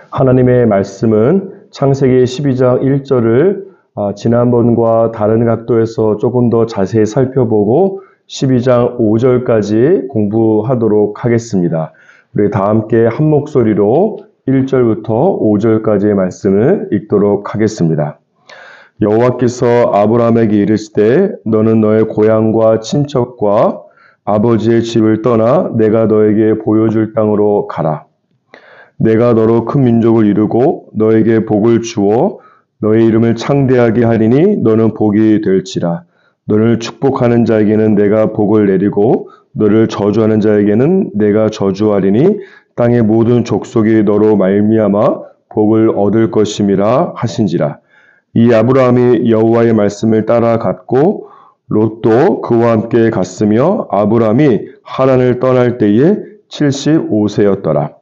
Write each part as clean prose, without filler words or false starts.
하나님의 말씀은 창세기 12장 1절을 지난번과 다른 각도에서 조금 더 자세히 살펴보고 12장 5절까지 공부하도록 하겠습니다. 우리 다 함께 한 목소리로 1절부터 5절까지의 말씀을 읽도록 하겠습니다. 여호와께서 아브라함에게 이르시되 너는 너의 고향과 친척과 아버지의 집을 떠나 내가 너에게 보여줄 땅으로 가라. 내가 너로 큰 민족을 이루고 너에게 복을 주어 너의 이름을 창대하게 하리니 너는 복이 될지라. 너를 축복하는 자에게는 내가 복을 내리고 너를 저주하는 자에게는 내가 저주하리니 땅의 모든 족속이 너로 말미암아 복을 얻을 것임이라 하신지라. 이 아브라함이 여호와의 말씀을 따라갔고 롯도 그와 함께 갔으며 아브라함이 하란을 떠날 때에 75세였더라.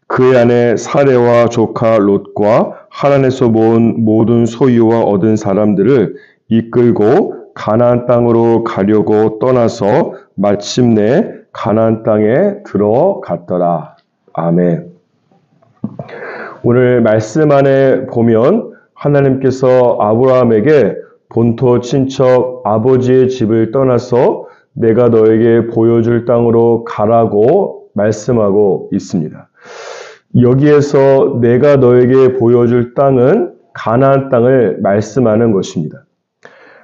그의 아내 사레와 조카 롯과 하란에서 모은 모든 소유와 얻은 사람들을 이끌고 가나안 땅으로 가려고 떠나서 마침내 가나안 땅에 들어갔더라. 아멘. 오늘 말씀 안에 보면 하나님께서 아브라함에게 본토 친척 아버지의 집을 떠나서 내가 너에게 보여줄 땅으로 가라고 말씀하고 있습니다. 여기에서 내가 너에게 보여줄 땅은 가나안 땅을 말씀하는 것입니다.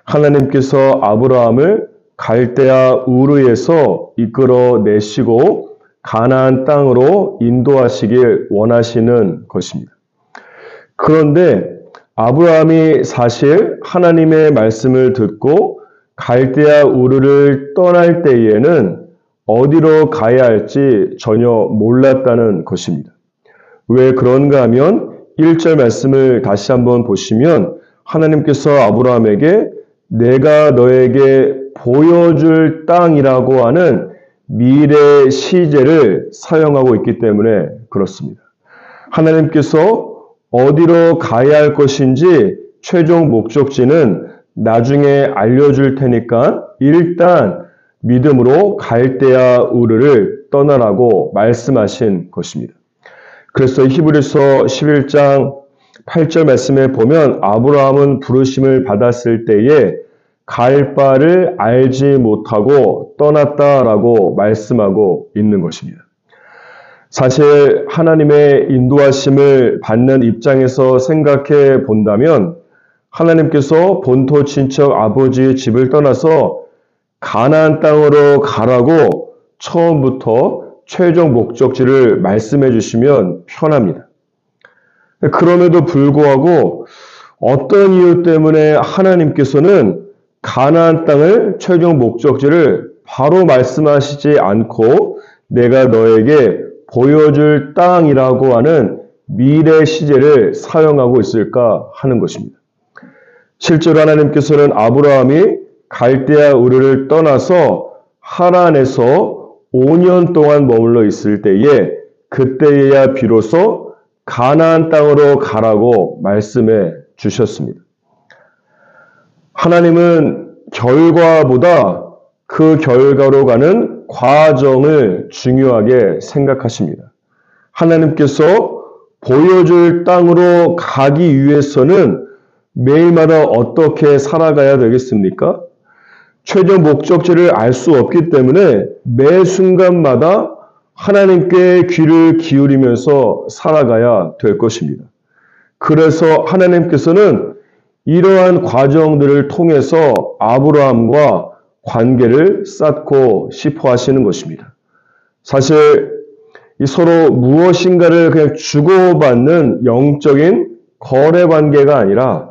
하나님께서 아브라함을 갈대아 우르에서 이끌어내시고 가나안 땅으로 인도하시길 원하시는 것입니다. 그런데 아브라함이 사실 하나님의 말씀을 듣고 갈대아 우르를 떠날 때에는 어디로 가야 할지 전혀 몰랐다는 것입니다. 왜 그런가 하면 1절 말씀을 다시 한번 보시면 하나님께서 아브라함에게 내가 너에게 보여줄 땅이라고 하는 미래 시제를 사용하고 있기 때문에 그렇습니다. 하나님께서 어디로 가야 할 것인지 최종 목적지는 나중에 알려줄 테니까 일단 믿음으로 갈대아 우르를 떠나라고 말씀하신 것입니다. 그래서 히브리서 11장 8절 말씀에 보면 아브라함은 부르심을 받았을 때에 갈 바를 알지 못하고 떠났다라고 말씀하고 있는 것입니다. 사실 하나님의 인도하심을 받는 입장에서 생각해 본다면 하나님께서 본토 친척 아버지의 집을 떠나서 가나안 땅으로 가라고 처음부터 최종 목적지를 말씀해 주시면 편합니다. 그럼에도 불구하고 어떤 이유 때문에 하나님께서는 가나안 땅을 최종 목적지를 바로 말씀하시지 않고 내가 너에게 보여줄 땅이라고 하는 미래 시제를 사용하고 있을까 하는 것입니다. 실제로 하나님께서는 아브라함이 갈대아 우르를 떠나서 하란에서 5년 동안 머물러 있을 때에 그때에야 비로소 가나안 땅으로 가라고 말씀해 주셨습니다. 하나님은 결과보다 그 결과로 가는 과정을 중요하게 생각하십니다. 하나님께서 보여줄 땅으로 가기 위해서는 매일마다 어떻게 살아가야 되겠습니까? 최종 목적지를 알 수 없기 때문에 매 순간마다 하나님께 귀를 기울이면서 살아가야 될 것입니다. 그래서 하나님께서는 이러한 과정들을 통해서 아브라함과 관계를 쌓고 싶어 하시는 것입니다. 사실 서로 무엇인가를 그냥 주고받는 영적인 거래 관계가 아니라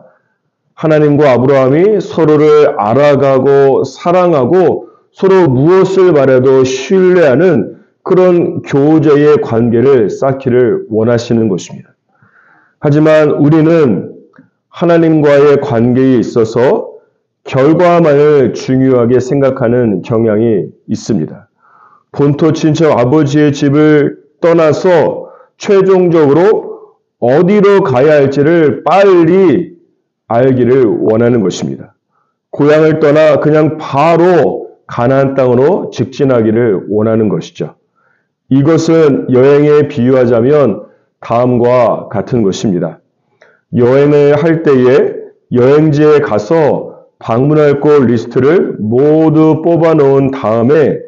하나님과 아브라함이 서로를 알아가고 사랑하고 서로 무엇을 말해도 신뢰하는 그런 교제의 관계를 쌓기를 원하시는 것입니다. 하지만 우리는 하나님과의 관계에 있어서 결과만을 중요하게 생각하는 경향이 있습니다. 본토 친척 아버지의 집을 떠나서 최종적으로 어디로 가야 할지를 빨리 알기를 원하는 것입니다. 고향을 떠나 그냥 바로 가나안 땅으로 직진하기를 원하는 것이죠. 이것은 여행에 비유하자면 다음과 같은 것입니다. 여행을 할 때에 여행지에 가서 방문할 곳 리스트를 모두 뽑아 놓은 다음에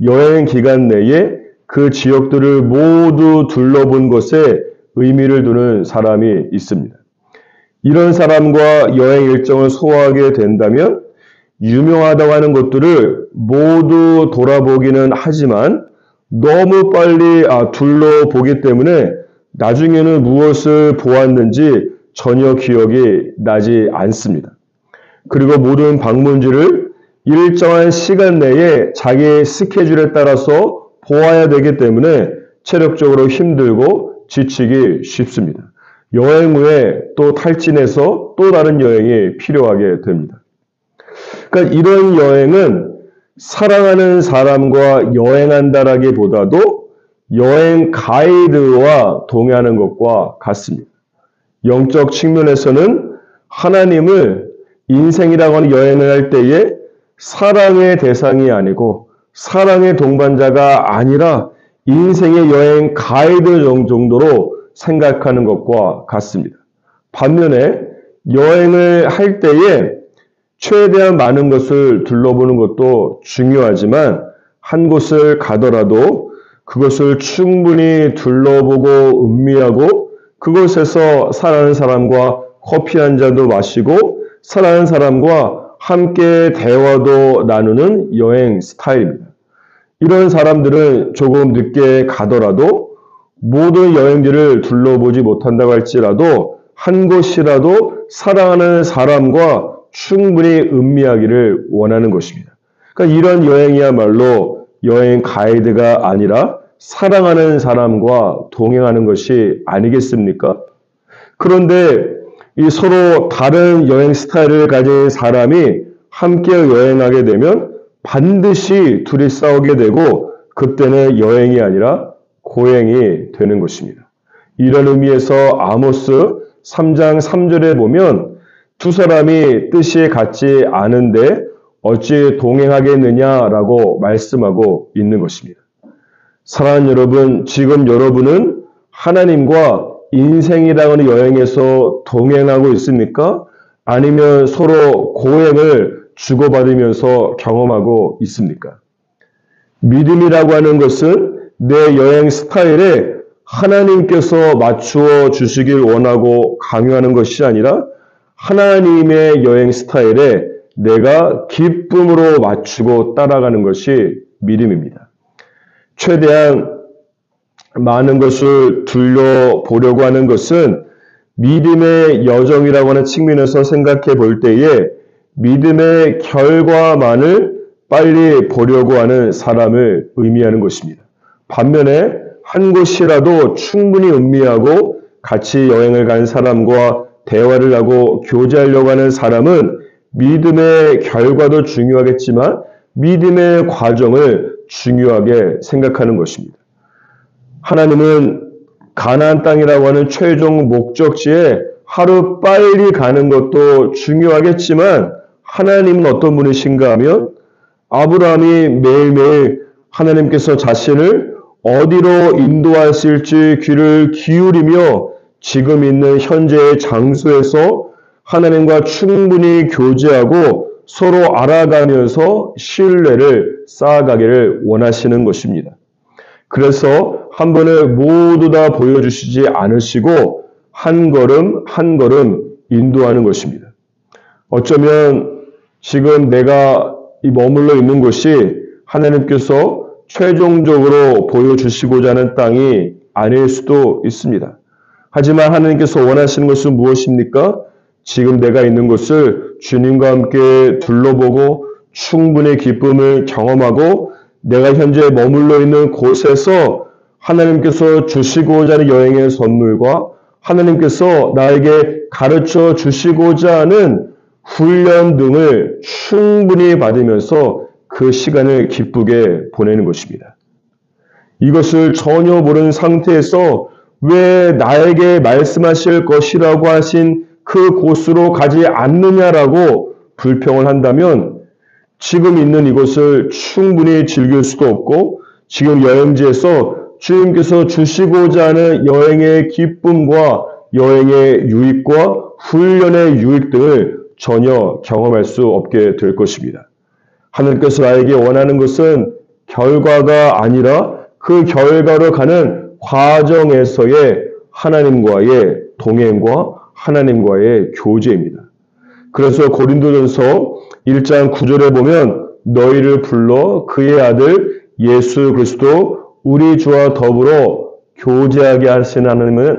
여행 기간 내에 그 지역들을 모두 둘러본 것에 의미를 두는 사람이 있습니다. 이런 사람과 여행 일정을 소화하게 된다면 유명하다고 하는 것들을 모두 돌아보기는 하지만 너무 빨리 둘러보기 때문에 나중에는 무엇을 보았는지 전혀 기억이 나지 않습니다. 그리고 모든 방문지를 일정한 시간 내에 자기 스케줄에 따라서 보아야 되기 때문에 체력적으로 힘들고 지치기 쉽습니다. 여행 후에 또 탈진해서 또 다른 여행이 필요하게 됩니다. 그러니까 이런 여행은 사랑하는 사람과 여행한다라기보다도 여행 가이드와 동행하는 것과 같습니다. 영적 측면에서는 하나님을 인생이라고 하는 여행을 할 때에 사랑의 대상이 아니고 사랑의 동반자가 아니라 인생의 여행 가이드 정도로 생각하는 것과 같습니다. 반면에 여행을 할 때에 최대한 많은 것을 둘러보는 것도 중요하지만 한 곳을 가더라도 그것을 충분히 둘러보고 음미하고 그곳에서 사랑하는 사람과 커피 한 잔도 마시고 사랑하는 사람과 함께 대화도 나누는 여행 스타일입니다. 이런 사람들은 조금 늦게 가더라도 모든 여행지를 둘러보지 못한다고 할지라도 한 곳이라도 사랑하는 사람과 충분히 음미하기를 원하는 것입니다. 그러니까 이런 여행이야말로 여행 가이드가 아니라 사랑하는 사람과 동행하는 것이 아니겠습니까? 그런데 이 서로 다른 여행 스타일을 가진 사람이 함께 여행하게 되면 반드시 둘이 싸우게 되고 그때는 여행이 아니라 고행이 되는 것입니다. 이런 의미에서 아모스 3장 3절에 보면 두 사람이 뜻이 같지 않은데 어찌 동행하겠느냐라고 말씀하고 있는 것입니다. 사랑하는 여러분, 지금 여러분은 하나님과 인생이라고 하는 여행에서 동행하고 있습니까? 아니면 서로 고행을 주고받으면서 경험하고 있습니까? 믿음이라고 하는 것은 내 여행 스타일에 하나님께서 맞추어 주시길 원하고 강요하는 것이 아니라 하나님의 여행 스타일에 내가 기쁨으로 맞추고 따라가는 것이 믿음입니다. 최대한 많은 것을 둘러보려고 하는 것은 믿음의 여정이라고 하는 측면에서 생각해 볼 때에 믿음의 결과만을 빨리 보려고 하는 사람을 의미하는 것입니다. 반면에 한 곳이라도 충분히 음미하고 같이 여행을 간 사람과 대화를 하고 교제하려고 하는 사람은 믿음의 결과도 중요하겠지만 믿음의 과정을 중요하게 생각하는 것입니다. 하나님은 가나안 땅이라고 하는 최종 목적지에 하루 빨리 가는 것도 중요하겠지만 하나님은 어떤 분이신가 하면 아브라함이 매일매일 하나님께서 자신을 어디로 인도하실지 귀를 기울이며 지금 있는 현재의 장소에서 하나님과 충분히 교제하고 서로 알아가면서 신뢰를 쌓아가기를 원하시는 것입니다. 그래서 한 번에 모두 다 보여주시지 않으시고 한 걸음 한 걸음 인도하는 것입니다. 어쩌면 지금 내가 머물러 있는 곳이 하나님께서 최종적으로 보여주시고자 하는 땅이 아닐 수도 있습니다. 하지만 하나님께서 원하시는 것은 무엇입니까? 지금 내가 있는 곳을 주님과 함께 둘러보고 충분히 기쁨을 경험하고 내가 현재 머물러 있는 곳에서 하나님께서 주시고자 하는 여행의 선물과 하나님께서 나에게 가르쳐 주시고자 하는 훈련 등을 충분히 받으면서 그 시간을 기쁘게 보내는 것입니다. 이것을 전혀 모르는 상태에서 왜 나에게 말씀하실 것이라고 하신 그 곳으로 가지 않느냐라고 불평을 한다면 지금 있는 이곳을 충분히 즐길 수도 없고 지금 여행지에서 주님께서 주시고자 하는 여행의 기쁨과 여행의 유익과 훈련의 유익 등을 전혀 경험할 수 없게 될 것입니다. 하나님께서 나에게 원하는 것은 결과가 아니라 그 결과로 가는 과정에서의 하나님과의 동행과 하나님과의 교제입니다. 그래서 고린도전서 1장 9절에 보면 너희를 불러 그의 아들 예수 그리스도 우리 주와 더불어 교제하게 하신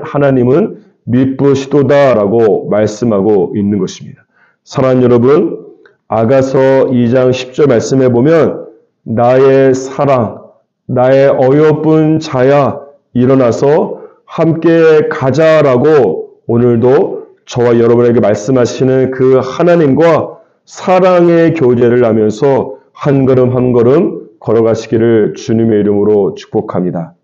하나님은 미쁘시도다라고 말씀하고 있는 것입니다. 사랑하는 여러분, 아가서 2장 10절 말씀해 보면 나의 사랑, 나의 어여쁜 자야 일어나서 함께 가자라고 오늘도 저와 여러분에게 말씀하시는 그 하나님과 사랑의 교제를 하면서 한 걸음 한 걸음 걸어가시기를 주님의 이름으로 축복합니다.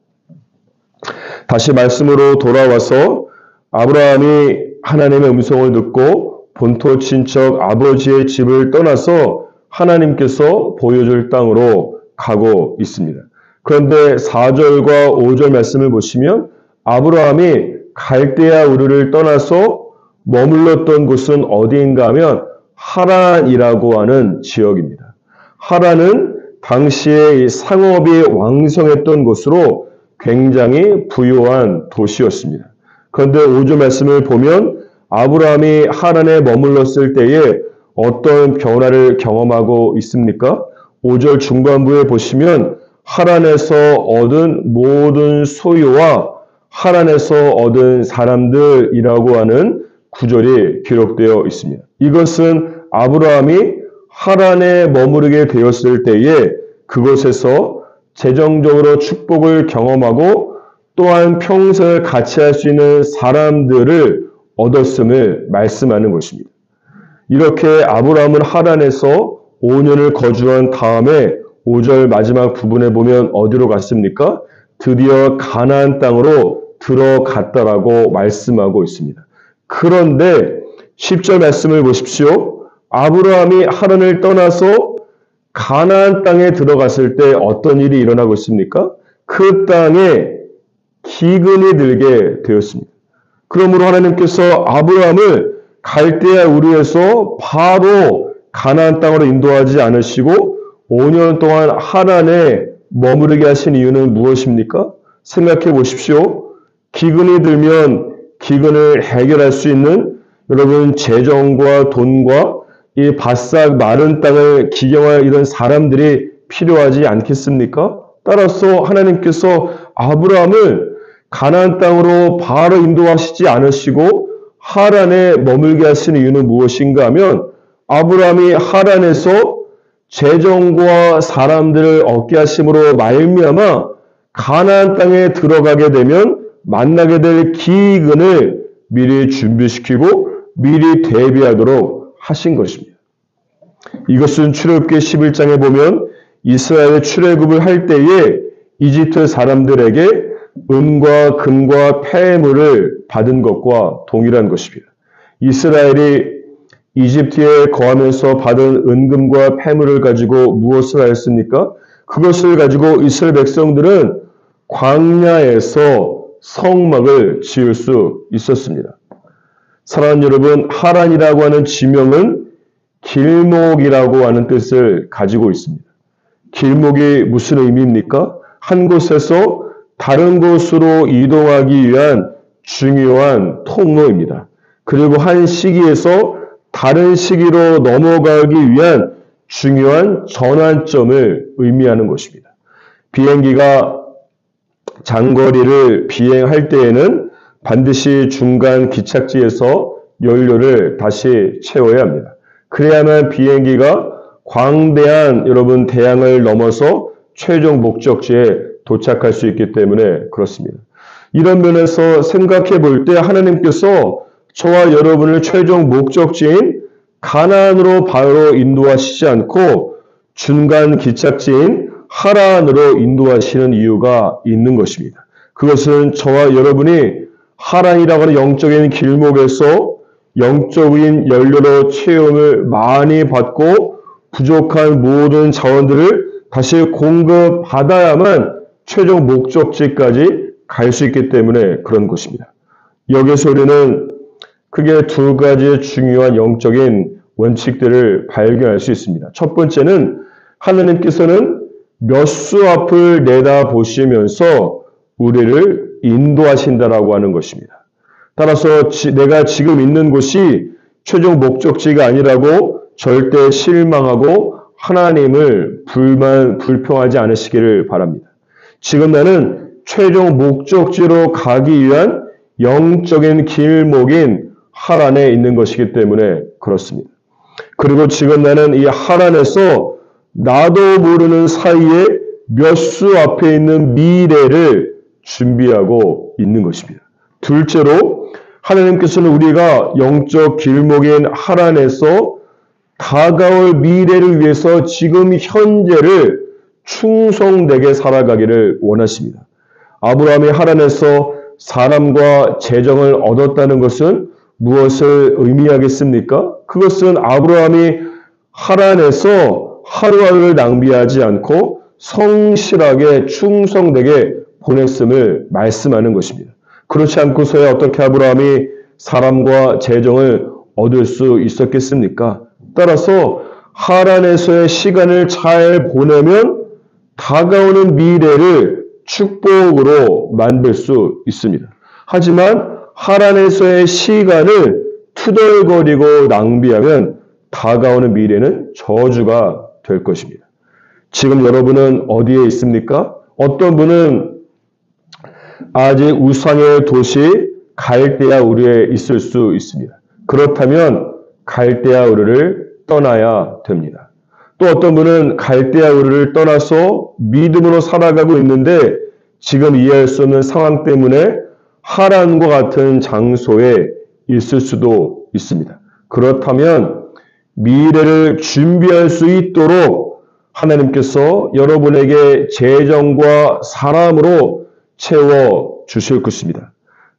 다시 말씀으로 돌아와서 아브라함이 하나님의 음성을 듣고 본토 친척 아버지의 집을 떠나서 하나님께서 보여줄 땅으로 가고 있습니다. 그런데 4절과 5절 말씀을 보시면 아브라함이 갈대아 우르를 떠나서 머물렀던 곳은 어디인가 하면 하란이라고 하는 지역입니다. 하란은 당시에 상업이 왕성했던 곳으로 굉장히 부유한 도시였습니다. 그런데 5절 말씀을 보면 아브라함이 하란에 머물렀을 때에 어떤 변화를 경험하고 있습니까? 5절 중반부에 보시면 하란에서 얻은 모든 소유와 하란에서 얻은 사람들이라고 하는 구절이 기록되어 있습니다. 이것은 아브라함이 하란에 머무르게 되었을 때에 그곳에서 재정적으로 축복을 경험하고 또한 평생을 같이 할 수 있는 사람들을 얻었음을 말씀하는 것입니다. 이렇게 아브라함은 하란에서 5년을 거주한 다음에 5절 마지막 부분에 보면 어디로 갔습니까? 드디어 가나안 땅으로 들어갔다라고 말씀하고 있습니다. 그런데 10절 말씀을 보십시오. 아브라함이 하란을 떠나서 가나안 땅에 들어갔을 때 어떤 일이 일어나고 있습니까? 그 땅에 기근이 들게 되었습니다. 그러므로 하나님께서 아브라함을 갈대아 우르에서 바로 가나안 땅으로 인도하지 않으시고 5년 동안 하란에 머무르게 하신 이유는 무엇입니까? 생각해 보십시오. 기근이 들면 기근을 해결할 수 있는 여러분 재정과 돈과 이 바싹 마른 땅을 기경할 이런 사람들이 필요하지 않겠습니까? 따라서 하나님께서 아브라함을 가나안 땅으로 바로 인도하시지 않으시고 하란에 머물게 하시는 이유는 무엇인가 하면 아브라함이 하란에서 재정과 사람들을 얻게 하심으로 말미암아 가나안 땅에 들어가게 되면 만나게 될 기근을 미리 준비시키고 미리 대비하도록 하신 것입니다. 이것은 출애굽기 11장에 보면 이스라엘 출애굽을 할 때에 이집트 사람들에게 은과 금과 폐물을 받은 것과 동일한 것입니다. 이스라엘이 이집트에 거하면서 받은 은금과 폐물을 가지고 무엇을 하였습니까? 그것을 가지고 이스라엘 백성들은 광야에서 성막을 지을 수 있었습니다. 사랑하는 여러분, 하란이라고 하는 지명은 길목이라고 하는 뜻을 가지고 있습니다. 길목이 무슨 의미입니까? 한 곳에서 다른 곳으로 이동하기 위한 중요한 통로입니다. 그리고 한 시기에서 다른 시기로 넘어가기 위한 중요한 전환점을 의미하는 것입니다. 비행기가 장거리를 비행할 때에는 반드시 중간 기착지에서 연료를 다시 채워야 합니다. 그래야만 비행기가 광대한 여러분 대양을 넘어서 최종 목적지에 도착할 수 있기 때문에 그렇습니다. 이런 면에서 생각해 볼 때 하나님께서 저와 여러분을 최종 목적지인 가나안으로 바로 인도하시지 않고 중간 기착지인 하란으로 인도하시는 이유가 있는 것입니다. 그것은 저와 여러분이 하란이라고 하는 영적인 길목에서 영적인 연료로 체험을 많이 받고 부족한 모든 자원들을 다시 공급받아야만 최종 목적지까지 갈 수 있기 때문에 그런 것입니다. 여기서 우리는 크게 두 가지의 중요한 영적인 원칙들을 발견할 수 있습니다. 첫 번째는 하나님께서는 몇 수 앞을 내다보시면서 우리를 인도하신다라고 하는 것입니다. 따라서 내가 지금 있는 곳이 최종 목적지가 아니라고 절대 실망하고 하나님을 불평하지 않으시기를 바랍니다. 지금 나는 최종 목적지로 가기 위한 영적인 길목인 하란에 있는 것이기 때문에 그렇습니다. 그리고 지금 나는 이 하란에서 나도 모르는 사이에 몇 수 앞에 있는 미래를 준비하고 있는 것입니다. 둘째로 하나님께서는 우리가 영적 길목인 하란에서 다가올 미래를 위해서 지금 현재를 충성되게 살아가기를 원하십니다. 아브라함이 하란에서 사람과 재정을 얻었다는 것은 무엇을 의미하겠습니까? 그것은 아브라함이 하란에서 하루하루를 낭비하지 않고 성실하게 충성되게 보냈음을 말씀하는 것입니다. 그렇지 않고서야 어떻게 아브라함이 사람과 재정을 얻을 수 있었겠습니까? 따라서 하란에서의 시간을 잘 보내면 다가오는 미래를 축복으로 만들 수 있습니다. 하지만 하란에서의 시간을 투덜거리고 낭비하면 다가오는 미래는 저주가 될 것입니다. 지금 여러분은 어디에 있습니까? 어떤 분은 아직 우상의 도시 갈대아 우르에 있을 수 있습니다. 그렇다면 갈대아 우르를 떠나야 됩니다. 또 어떤 분은 갈대아 우르를 떠나서 믿음으로 살아가고 있는데 지금 이해할 수 없는 상황 때문에 하란과 같은 장소에 있을 수도 있습니다. 그렇다면 미래를 준비할 수 있도록 하나님께서 여러분에게 재정과 사람으로 채워 주실 것입니다.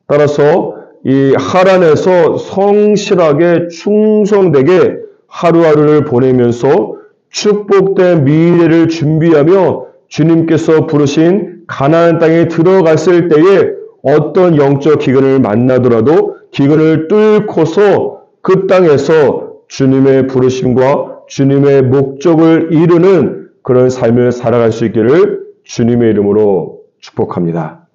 따라서 이 하란에서 성실하게 충성되게 하루하루를 보내면서 축복된 미래를 준비하며 주님께서 부르신 가나안 땅에 들어갔을 때에 어떤 영적 기근을 만나더라도 기근을 뚫고서 그 땅에서 주님의 부르심과 주님의 목적을 이루는 그런 삶을 살아갈 수 있기를 주님의 이름으로 축복합니다.